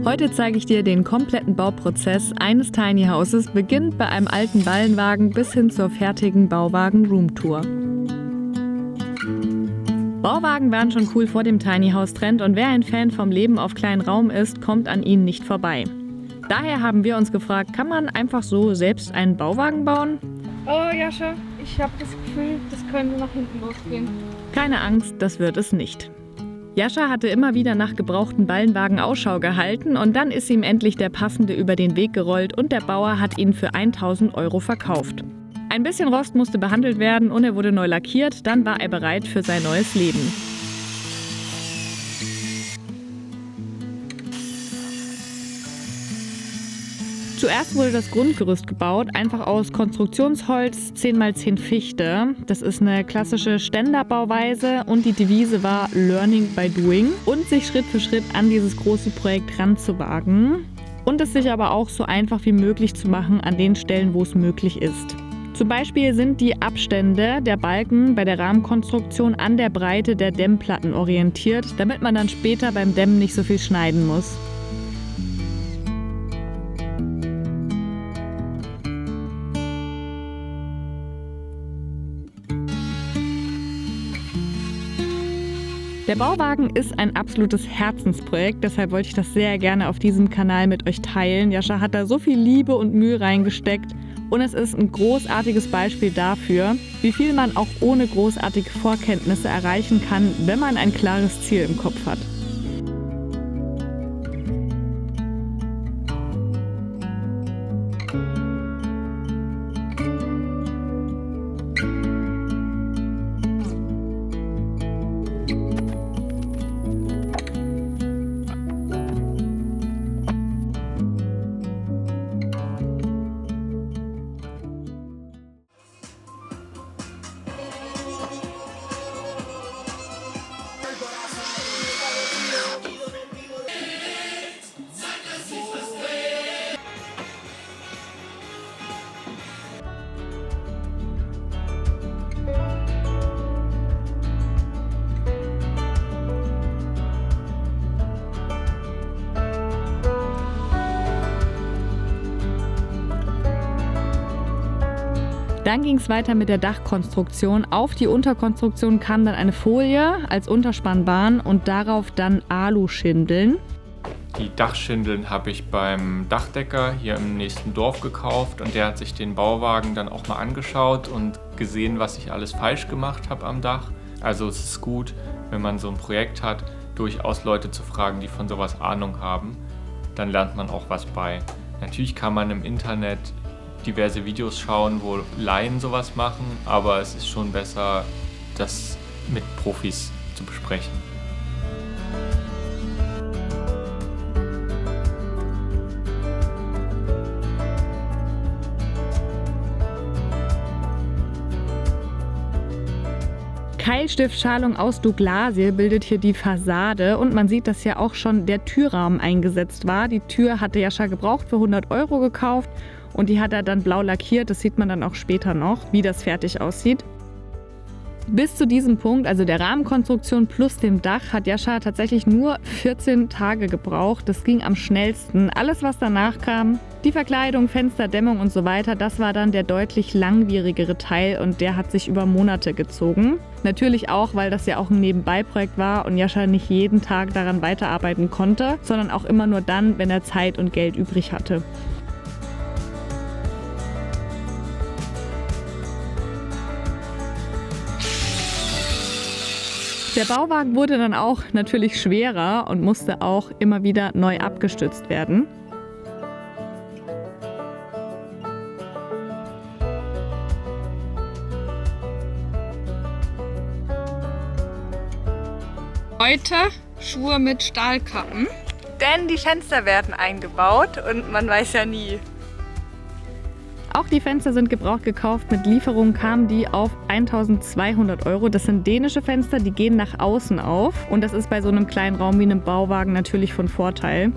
Heute zeige ich dir den kompletten Bauprozess eines Tiny Houses, beginnend bei einem alten Ballenwagen bis hin zur fertigen Bauwagen-Roomtour. Bauwagen waren schon cool vor dem Tiny House Trend und wer ein Fan vom Leben auf kleinen Raum ist, kommt an ihnen nicht vorbei. Daher haben wir uns gefragt, kann man einfach so selbst einen Bauwagen bauen? Oh Jascha, ich habe das Gefühl, das könnte nach hinten losgehen. Keine Angst, das wird es nicht. Jascha hatte immer wieder nach gebrauchten Ballenwagen Ausschau gehalten und dann ist ihm endlich der passende über den Weg gerollt und der Bauer hat ihn für 1.000 € verkauft. Ein bisschen Rost musste behandelt werden und er wurde neu lackiert, dann war er bereit für sein neues Leben. Zuerst wurde das Grundgerüst gebaut, einfach aus Konstruktionsholz 10x10 Fichte. Das ist eine klassische Ständerbauweise und die Devise war Learning by Doing und sich Schritt für Schritt an dieses große Projekt ranzuwagen und es sich aber auch so einfach wie möglich zu machen an den Stellen, wo es möglich ist. Zum Beispiel sind die Abstände der Balken bei der Rahmenkonstruktion an der Breite der Dämmplatten orientiert, damit man dann später beim Dämmen nicht so viel schneiden muss. Der Bauwagen ist ein absolutes Herzensprojekt, deshalb wollte ich das sehr gerne auf diesem Kanal mit euch teilen. Jascha hat da so viel Liebe und Mühe reingesteckt und es ist ein großartiges Beispiel dafür, wie viel man auch ohne großartige Vorkenntnisse erreichen kann, wenn man ein klares Ziel im Kopf hat. Dann ging es weiter mit der Dachkonstruktion. Auf die Unterkonstruktion kam dann eine Folie als Unterspannbahn und darauf dann Aluschindeln. Die Dachschindeln habe ich beim Dachdecker hier im nächsten Dorf gekauft und der hat sich den Bauwagen dann auch mal angeschaut und gesehen, was ich alles falsch gemacht habe am Dach. Also es ist gut, wenn man so ein Projekt hat, durchaus Leute zu fragen, die von sowas Ahnung haben. Dann lernt man auch was bei. Natürlich kann man im Internet diverse Videos schauen, wo Laien sowas machen, aber es ist schon besser, das mit Profis zu besprechen. Keilstiftschalung aus Douglasie bildet hier die Fassade und man sieht, dass ja auch schon der Türrahmen eingesetzt war. Die Tür hatte Jascha gebraucht für 100 € gekauft und die hat er dann blau lackiert. Das sieht man dann auch später noch, wie das fertig aussieht. Bis zu diesem Punkt, also der Rahmenkonstruktion plus dem Dach, hat Jascha tatsächlich nur 14 Tage gebraucht. Das ging am schnellsten. Alles, was danach kam, die Verkleidung, Fenster, Dämmung und so weiter, das war dann der deutlich langwierigere Teil und der hat sich über Monate gezogen. Natürlich auch, weil das ja auch ein Nebenbeiprojekt war und Jascha nicht jeden Tag daran weiterarbeiten konnte, sondern auch immer nur dann, wenn er Zeit und Geld übrig hatte. Der Bauwagen wurde dann auch natürlich schwerer und musste auch immer wieder neu abgestützt werden. Heute Schuhe mit Stahlkappen. Denn die Fenster werden eingebaut und man weiß ja nie. Auch die Fenster sind gebraucht gekauft. Mit Lieferung kamen die auf 1.200 €. Das sind dänische Fenster, die gehen nach außen auf. Und das ist bei so einem kleinen Raum wie einem Bauwagen natürlich von Vorteil.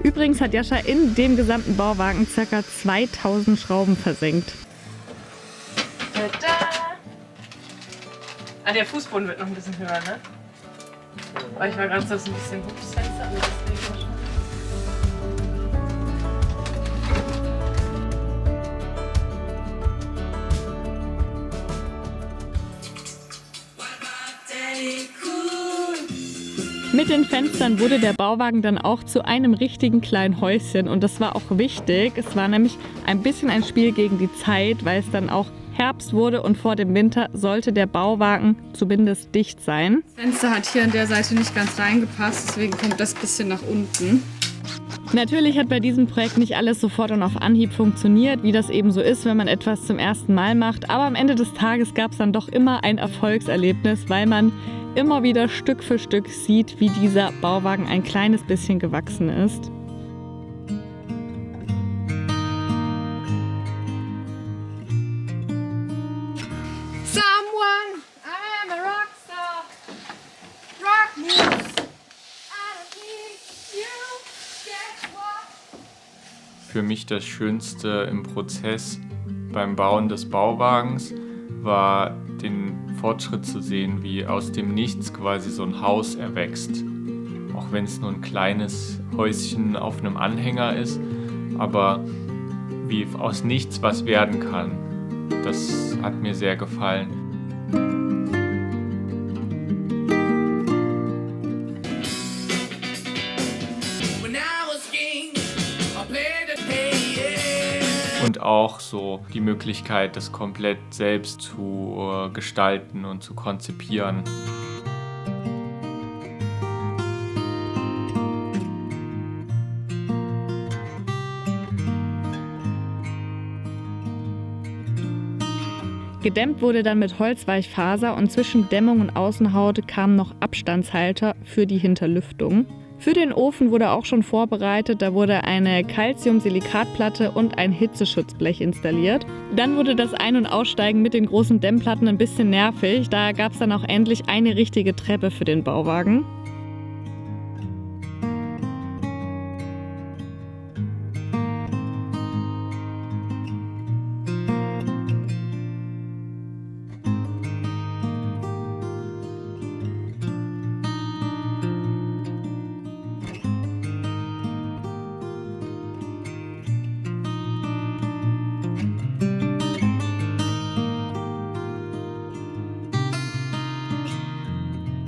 Übrigens hat Jascha in dem gesamten Bauwagen ca. 2.000 Schrauben versenkt. Tada! Ah, der Fußboden wird noch ein bisschen höher, ne? Aber ich war gerade so ein bisschen hoch das Fenster, aber deswegen wahrscheinlich. Mit den Fenstern wurde der Bauwagen dann auch zu einem richtigen kleinen Häuschen und das war auch wichtig. Es war nämlich ein bisschen ein Spiel gegen die Zeit, weil es dann auch Herbst wurde und vor dem Winter sollte der Bauwagen zumindest dicht sein. Das Fenster hat hier an der Seite nicht ganz reingepasst, deswegen kommt das ein bisschen nach unten. Natürlich hat bei diesem Projekt nicht alles sofort und auf Anhieb funktioniert, wie das eben so ist, wenn man etwas zum ersten Mal macht. Aber am Ende des Tages gab es dann doch immer ein Erfolgserlebnis, weil man immer wieder Stück für Stück sieht, wie dieser Bauwagen ein kleines bisschen gewachsen ist. Someone, I am a rockstar. Rock moves. I don't need you. Guess what? Für mich das Schönste im Prozess beim Bauen des Bauwagens war, den Fortschritt zu sehen, wie aus dem Nichts quasi so ein Haus erwächst. Auch wenn es nur ein kleines Häuschen auf einem Anhänger ist, aber wie aus nichts was werden kann. Das hat mir sehr gefallen. Und auch so die Möglichkeit, das komplett selbst zu gestalten und zu konzipieren. Gedämmt wurde dann mit Holzweichfaser und zwischen Dämmung und Außenhaut kamen noch Abstandshalter für die Hinterlüftung. Für den Ofen wurde auch schon vorbereitet, da wurde eine Calcium-Silikatplatte und ein Hitzeschutzblech installiert. Dann wurde das Ein- und Aussteigen mit den großen Dämmplatten ein bisschen nervig, da gab es dann auch endlich eine richtige Treppe für den Bauwagen.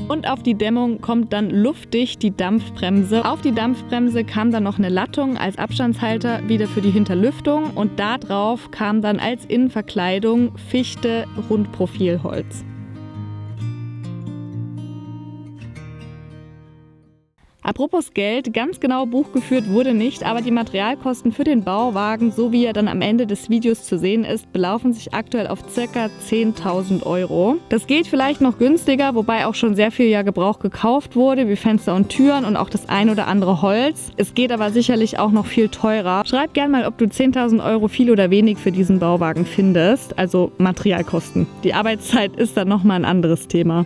Und auf die Dämmung kommt dann luftdicht die Dampfbremse. Auf die Dampfbremse kam dann noch eine Lattung als Abstandshalter wieder für die Hinterlüftung und da drauf kam dann als Innenverkleidung Fichte Rundprofilholz. Apropos Geld, ganz genau buchgeführt wurde nicht, aber die Materialkosten für den Bauwagen, so wie er dann am Ende des Videos zu sehen ist, belaufen sich aktuell auf ca. 10.000 €. Das geht vielleicht noch günstiger, wobei auch schon sehr viel ja Gebrauch gekauft wurde, wie Fenster und Türen und auch das ein oder andere Holz. Es geht aber sicherlich auch noch viel teurer. Schreib gerne mal, ob du 10.000 € viel oder wenig für diesen Bauwagen findest, also Materialkosten. Die Arbeitszeit ist dann nochmal ein anderes Thema.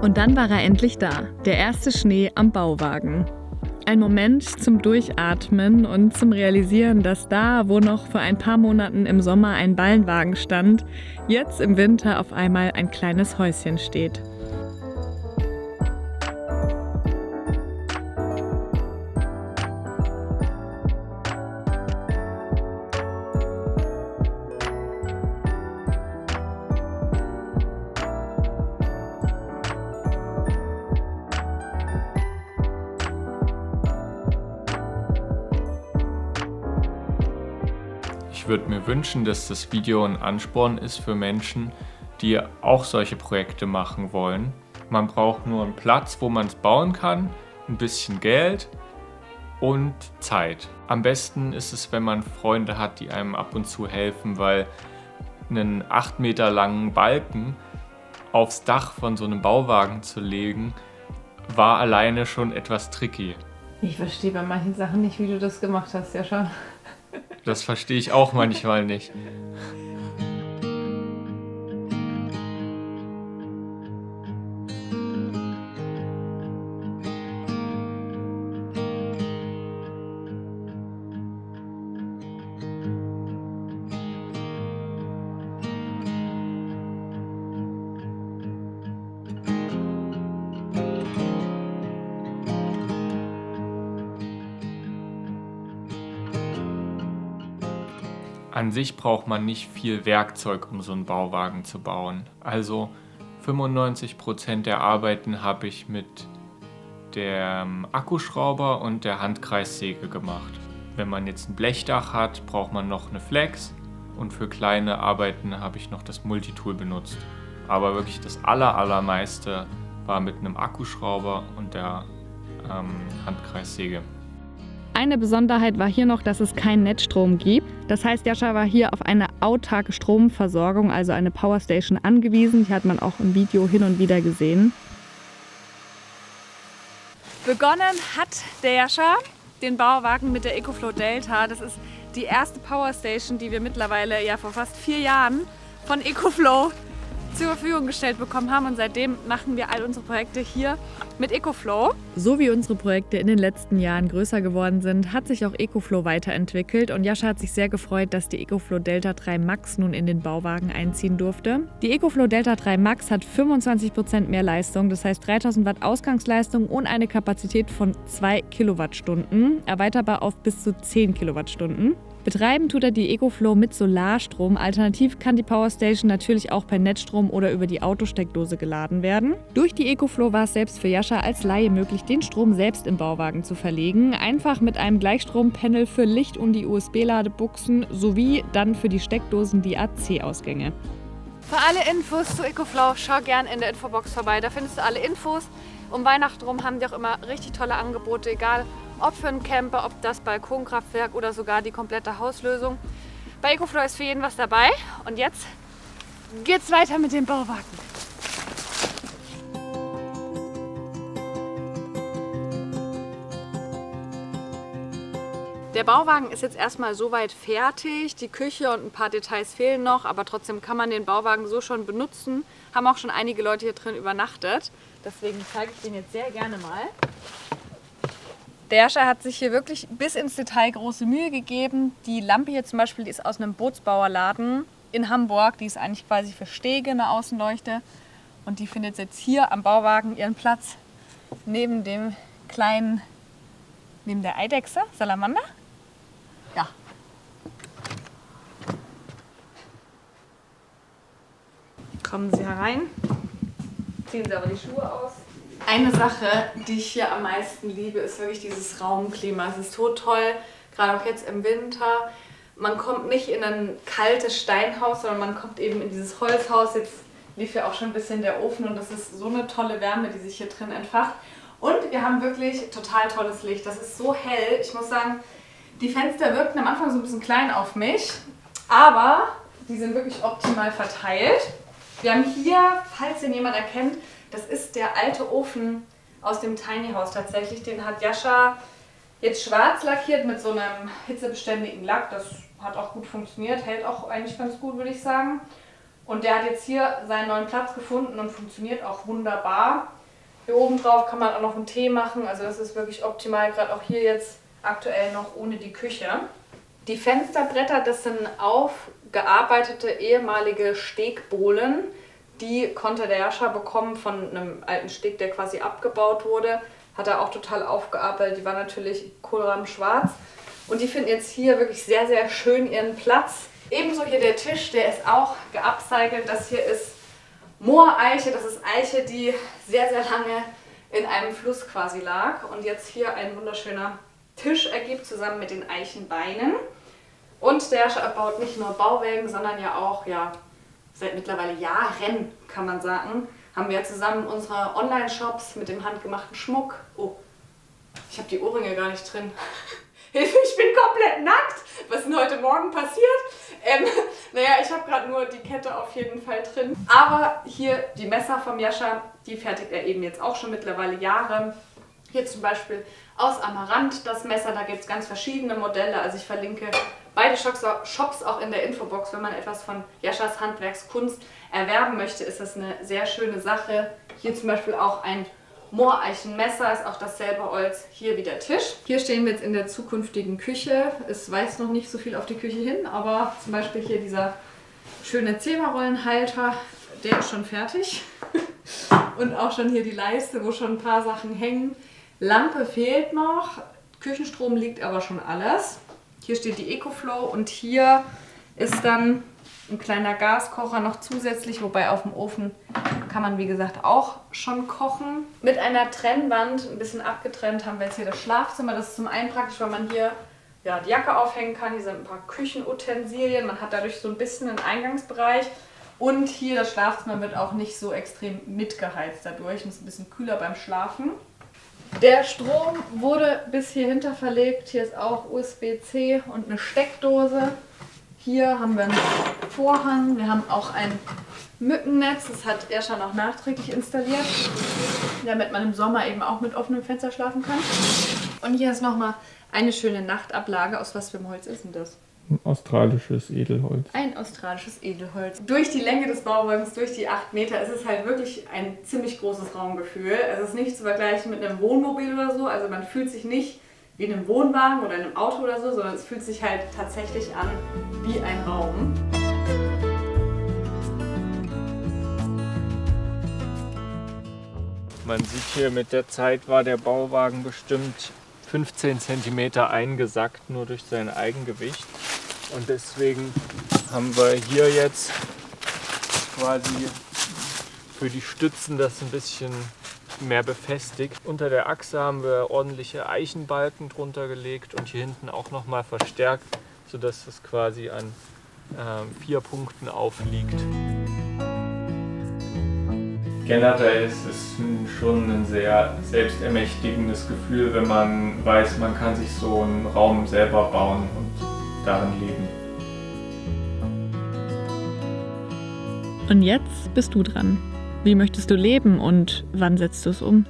Und dann war er endlich da, der erste Schnee am Bauwagen. Ein Moment zum Durchatmen und zum Realisieren, dass da, wo noch vor ein paar Monaten im Sommer ein Ballenwagen stand, jetzt im Winter auf einmal ein kleines Häuschen steht. Ich würde mir wünschen, dass das Video ein Ansporn ist für Menschen, die auch solche Projekte machen wollen. Man braucht nur einen Platz, wo man es bauen kann, ein bisschen Geld und Zeit. Am besten ist es, wenn man Freunde hat, die einem ab und zu helfen, weil einen 8 Meter langen Balken aufs Dach von so einem Bauwagen zu legen, war alleine schon etwas tricky. Ich verstehe bei manchen Sachen nicht, wie du das gemacht hast, ja schon. Das verstehe ich auch manchmal nicht. An sich braucht man nicht viel Werkzeug, um so einen Bauwagen zu bauen. Also 95% der Arbeiten habe ich mit dem Akkuschrauber und der Handkreissäge gemacht. Wenn man jetzt ein Blechdach hat, braucht man noch eine Flex und für kleine Arbeiten habe ich noch das Multitool benutzt. Aber wirklich das allermeiste war mit einem Akkuschrauber und der Handkreissäge. Eine Besonderheit war hier noch, dass es keinen Netzstrom gibt. Das heißt, Jascha war hier auf eine autarke Stromversorgung, also eine Powerstation, angewiesen. Die hat man auch im Video hin und wieder gesehen. Begonnen hat der Jascha den Bauwagen mit der EcoFlow Delta. Das ist die erste Powerstation, die wir mittlerweile ja vor fast 4 Jahren von EcoFlow zur Verfügung gestellt bekommen haben, und seitdem machen wir all unsere Projekte hier mit EcoFlow. So wie unsere Projekte in den letzten Jahren größer geworden sind, hat sich auch EcoFlow weiterentwickelt, und Jascha hat sich sehr gefreut, dass die EcoFlow Delta 3 Max nun in den Bauwagen einziehen durfte. Die EcoFlow Delta 3 Max hat 25% mehr Leistung, das heißt 3000 Watt Ausgangsleistung und eine Kapazität von 2 Kilowattstunden, erweiterbar auf bis zu 10 Kilowattstunden. Betreiben tut er die EcoFlow mit Solarstrom. Alternativ kann die Powerstation natürlich auch per Netzstrom oder über die Autosteckdose geladen werden. Durch die EcoFlow war es selbst für Jascha als Laie möglich, den Strom selbst im Bauwagen zu verlegen. Einfach mit einem Gleichstrompanel für Licht und die USB-Ladebuchsen sowie dann für die Steckdosen die AC-Ausgänge. Für alle Infos zu EcoFlow schau gern in der Infobox vorbei. Da findest du alle Infos. Um Weihnachten rum haben die auch immer richtig tolle Angebote, egal ob für einen Camper, ob das Balkonkraftwerk oder sogar die komplette Hauslösung. Bei EcoFlow ist für jeden was dabei. Und jetzt geht's weiter mit dem Bauwagen. Der Bauwagen ist jetzt erstmal soweit fertig. Die Küche und ein paar Details fehlen noch, aber trotzdem kann man den Bauwagen so schon benutzen. Haben auch schon einige Leute hier drin übernachtet. Deswegen zeige ich den jetzt sehr gerne mal. Der Jascha hat sich hier wirklich bis ins Detail große Mühe gegeben. Die Lampe hier zum Beispiel, die ist aus einem Bootsbauerladen in Hamburg. Die ist eigentlich quasi für Stege, eine Außenleuchte. Und die findet jetzt hier am Bauwagen ihren Platz neben dem kleinen, neben der Eidechse, Salamander. Ja. Kommen Sie herein. Ziehen Sie aber die Schuhe aus. Eine Sache, die ich hier am meisten liebe, ist wirklich dieses Raumklima. Es ist so toll, gerade auch jetzt im Winter. Man kommt nicht in ein kaltes Steinhaus, sondern man kommt eben in dieses Holzhaus. Jetzt lief ja auch schon ein bisschen der Ofen und das ist so eine tolle Wärme, die sich hier drin entfacht. Und wir haben wirklich total tolles Licht. Das ist so hell. Ich muss sagen, die Fenster wirkten am Anfang so ein bisschen klein auf mich, aber die sind wirklich optimal verteilt. Wir haben hier, falls ihn jemand erkennt, das ist der alte Ofen aus dem Tiny House tatsächlich. Den hat Jascha jetzt schwarz lackiert mit so einem hitzebeständigen Lack. Das hat auch gut funktioniert, hält auch eigentlich ganz gut, würde ich sagen. Und der hat jetzt hier seinen neuen Platz gefunden und funktioniert auch wunderbar. Hier oben drauf kann man auch noch einen Tee machen. Also das ist wirklich optimal, gerade auch hier jetzt aktuell noch ohne die Küche. Die Fensterbretter, das sind aufgearbeitete ehemalige Stegbohlen. Die konnte der Jascha bekommen von einem alten Steg, der quasi abgebaut wurde. Hat er auch total aufgearbeitet. Die war natürlich kohlrabenschwarz. Und die finden jetzt hier wirklich sehr, sehr schön ihren Platz. Ebenso hier der Tisch, der ist auch geupcycelt. Das hier ist Mooreiche. Das ist Eiche, die sehr, sehr lange in einem Fluss quasi lag. Und jetzt hier ein wunderschöner Tisch ergibt, zusammen mit den Eichenbeinen. Und der Jascha baut nicht nur Bauwägen, sondern ja auch, seit mittlerweile Jahren, kann man sagen, haben wir zusammen unsere Online-Shops mit dem handgemachten Schmuck. Oh, ich habe die Ohrringe gar nicht drin. Hilfe, ich bin komplett nackt. Was ist denn heute Morgen passiert? Ich habe gerade nur die Kette auf jeden Fall drin. Aber hier die Messer vom Jascha, die fertigt er eben jetzt auch schon mittlerweile Jahre. Hier zum Beispiel aus Amaranth das Messer, da gibt es ganz verschiedene Modelle. Also ich verlinke beide Shops auch in der Infobox. Wenn man etwas von Jaschas Handwerkskunst erwerben möchte, ist das eine sehr schöne Sache. Hier zum Beispiel auch ein Mooreichenmesser, ist auch dasselbe Holz, hier wie der Tisch. Hier stehen wir jetzt in der zukünftigen Küche. Es weist noch nicht so viel auf die Küche hin, aber zum Beispiel hier dieser schöne Zebrarollenhalter, der ist schon fertig. Und auch schon hier die Leiste, wo schon ein paar Sachen hängen. Lampe fehlt noch, Küchenstrom liegt aber schon alles. Hier steht die EcoFlow und hier ist dann ein kleiner Gaskocher noch zusätzlich, wobei auf dem Ofen kann man wie gesagt auch schon kochen. Mit einer Trennwand, ein bisschen abgetrennt, haben wir jetzt hier das Schlafzimmer. Das ist zum einen praktisch, weil man hier ja, die Jacke aufhängen kann. Hier sind ein paar Küchenutensilien. Man hat dadurch so ein bisschen einen Eingangsbereich. Und hier das Schlafzimmer wird auch nicht so extrem mitgeheizt dadurch. Und ist ein bisschen kühler beim Schlafen. Der Strom wurde bis hier hinter verlegt. Hier ist auch USB-C und eine Steckdose. Hier haben wir einen Vorhang. Wir haben auch ein Mückennetz. Das hat Erscha noch nachträglich installiert, damit man im Sommer eben auch mit offenem Fenster schlafen kann. Und hier ist nochmal eine schöne Nachtablage. Aus was für einem Holz ist denn das? Ein australisches Edelholz. Ein australisches Edelholz. Durch die Länge des Bauwagens, durch die 8 Meter, ist es halt wirklich ein ziemlich großes Raumgefühl. Es ist nicht zu vergleichen mit einem Wohnmobil oder so. Also man fühlt sich nicht wie in einem Wohnwagen oder in einem Auto oder so, sondern es fühlt sich halt tatsächlich an wie ein Raum. Man sieht hier, mit der Zeit war der Bauwagen bestimmt 15 cm eingesackt, nur durch sein Eigengewicht. Und deswegen haben wir hier jetzt quasi für die Stützen das ein bisschen mehr befestigt. Unter der Achse haben wir ordentliche Eichenbalken drunter gelegt und hier hinten auch nochmal verstärkt, sodass es quasi an 4 Punkten aufliegt. Generell ist es schon ein sehr selbstermächtigendes Gefühl, wenn man weiß, man kann sich so einen Raum selber bauen und darin leben. Und jetzt bist du dran. Wie möchtest du leben und wann setzt du es um?